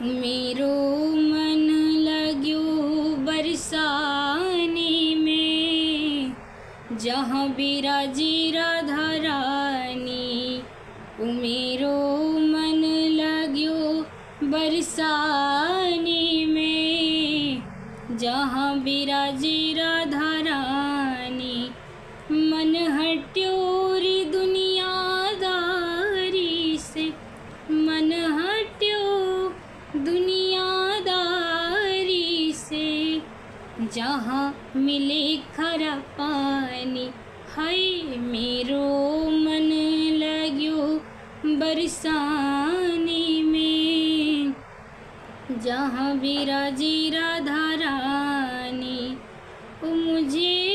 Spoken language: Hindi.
मेरो मन लाग्यो बरसाने में, जहाँ बिराजी राधा रानी। मेरो मन लाग्यो बरसाने में, जहाँ बिराजी राधा रानी। मन हट्यो रे दुनियादारी से, मन हट्यो दुनियादारी से, जहाँ मिले खरा पानी। हाय मेरो मन लाग्यो बरसाने में, जहाँ बिराजी राधा रानी। मुझे